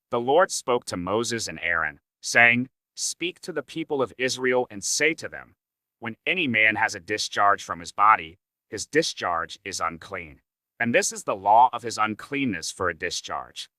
The Lord spoke to Moses and Aaron, saying, "Speak to the people of Israel and say to them, when any man has a discharge from his body, his discharge is unclean. And this is the law of his uncleanness for a discharge.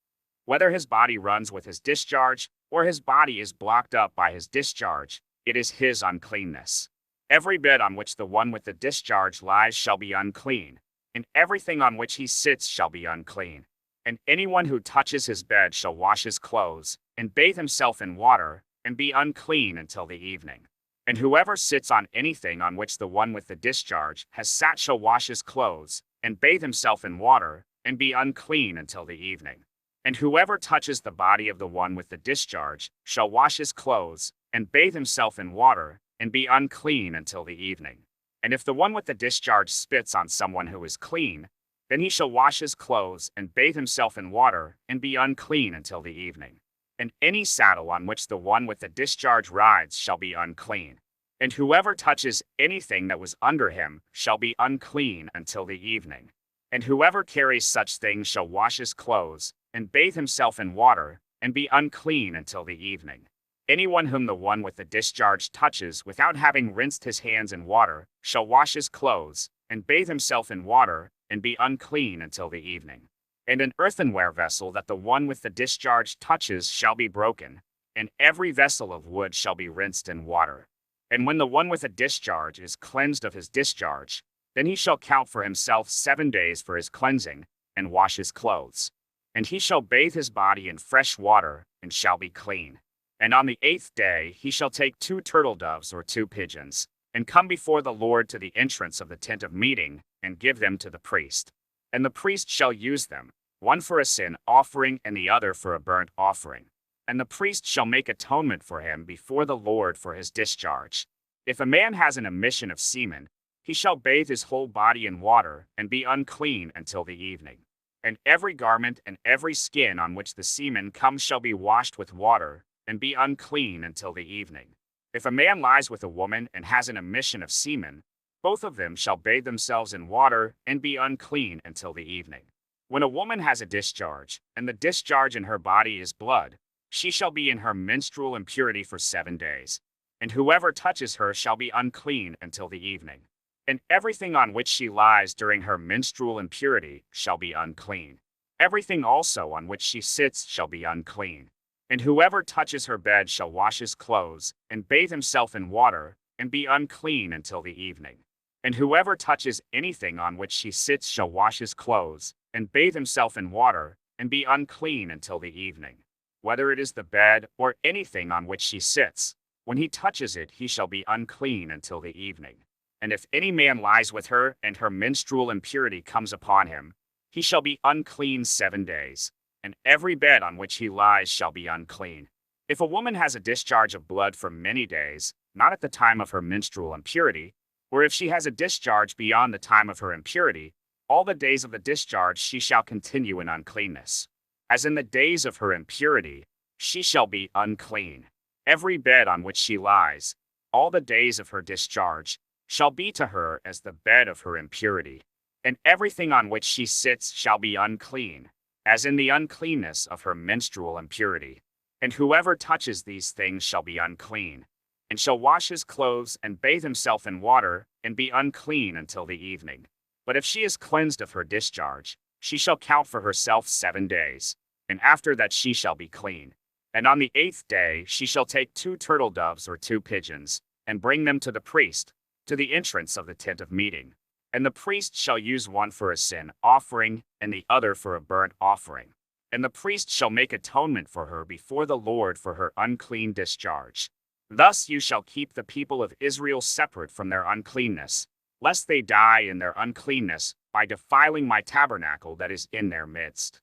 Whether his body runs with his discharge, or his body is blocked up by his discharge, it is his uncleanness. Every bed on which the one with the discharge lies shall be unclean, and everything on which he sits shall be unclean. And anyone who touches his bed shall wash his clothes, and bathe himself in water, and be unclean until the evening. And whoever sits on anything on which the one with the discharge has sat shall wash his clothes, and bathe himself in water, and be unclean until the evening. And whoever touches the body of the one with the discharge shall wash his clothes, and bathe himself in water, and be unclean until the evening. And if the one with the discharge spits on someone who is clean, then he shall wash his clothes, and bathe himself in water, and be unclean until the evening. And any saddle on which the one with the discharge rides shall be unclean. And whoever touches anything that was under him shall be unclean until the evening. And whoever carries such things shall wash his clothes, and bathe himself in water, and be unclean until the evening. Anyone whom the one with the discharge touches without having rinsed his hands in water shall wash his clothes, and bathe himself in water, and be unclean until the evening. And an earthenware vessel that the one with the discharge touches shall be broken, and every vessel of wood shall be rinsed in water. And when the one with a discharge is cleansed of his discharge, then he shall count for himself 7 days for his cleansing, and wash his clothes. And he shall bathe his body in fresh water, and shall be clean. And on the 8th day he shall take 2 turtle doves or 2 pigeons, and come before the Lord to the entrance of the tent of meeting, and give them to the priest. And the priest shall use them, one for a sin offering and the other for a burnt offering. And the priest shall make atonement for him before the Lord for his discharge. If a man has an emission of semen, he shall bathe his whole body in water, and be unclean until the evening. And every garment and every skin on which the semen comes shall be washed with water, and be unclean until the evening. If a man lies with a woman and has an emission of semen, both of them shall bathe themselves in water, and be unclean until the evening. When a woman has a discharge, and the discharge in her body is blood, she shall be in her menstrual impurity for 7 days. And whoever touches her shall be unclean until the evening. And everything on which she lies during her menstrual impurity shall be unclean. Everything also on which she sits shall be unclean. And whoever touches her bed shall wash his clothes, and bathe himself in water, and be unclean until the evening. And whoever touches anything on which she sits shall wash his clothes, and bathe himself in water, and be unclean until the evening. Whether it is the bed or anything on which she sits, when he touches it he shall be unclean until the evening. And if any man lies with her, and her menstrual impurity comes upon him, he shall be unclean 7 days, and every bed on which he lies shall be unclean. If a woman has a discharge of blood for many days, not at the time of her menstrual impurity, or if she has a discharge beyond the time of her impurity, all the days of the discharge she shall continue in uncleanness. As in the days of her impurity, she shall be unclean. Every bed on which she lies, all the days of her discharge, shall be to her as the bed of her impurity. And everything on which she sits shall be unclean, as in the uncleanness of her menstrual impurity. And whoever touches these things shall be unclean, and shall wash his clothes and bathe himself in water, and be unclean until the evening. But if she is cleansed of her discharge, she shall count for herself 7 days, and after that she shall be clean. And on the 8th day she shall take 2 turtle doves or 2 pigeons, and bring them to the priest, to the entrance of the tent of meeting. And the priest shall use one for a sin offering, and the other for a burnt offering. And the priest shall make atonement for her before the Lord for her unclean discharge. Thus you shall keep the people of Israel separate from their uncleanness, lest they die in their uncleanness by defiling my tabernacle that is in their midst.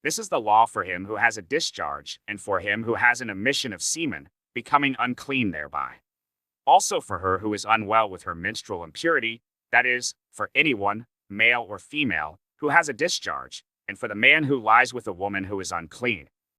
This is the law for him who has a discharge, and for him who has an emission of semen, becoming unclean thereby. Also for her who is unwell with her menstrual impurity, that is, for anyone, male or female, who has a discharge, and for the man who lies with a woman who is unclean,